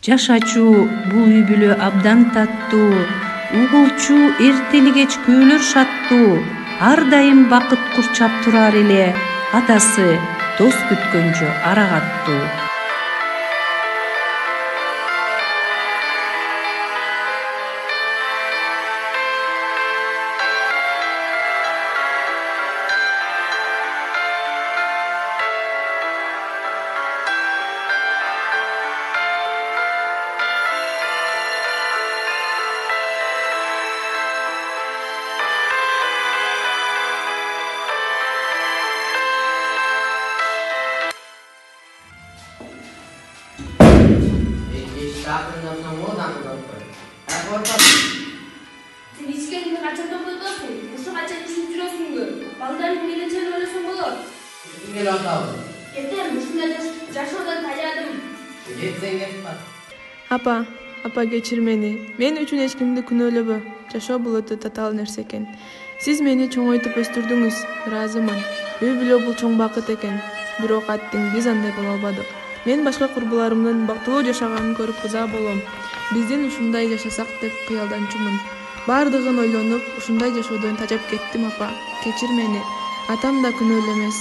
Жашачу бул үй бүлө абдан таттуу, угулчу эртели кеч күөлөр шаттуу, ар дайым бакыт курчап турар эле, атасы дос күткөнчө арагаттуу. Sen hiç kendini kaçan topladın. Uşu kaçan işin жүрөсүңбү? Балдарын келечегин ойлосоң болот. Gel atalım. Кетем, ушундай жашоодон таядым. Кетсең кет бар. Апа кечир мени. Мен үчүн эч кимди күнөөлөбө. Жашоо бул өтө татаал нерсе экен. Сиз мени чоңойтуп өстүрдүңүз. Ыраазымын. Үй бүлө бул чоң бакыт экен. Бирок аттың биз андай боло албадык. Мен башка курбуларымдын бактылуу жашаганын көрүп ыза болом. Биздин ушундай жашасак деп кыялданчумун. Бардыгын ойлонуп, ушундай жашоодон тажап кеттим, апа. Кечир мени. Атам да күнөөлүү эмес.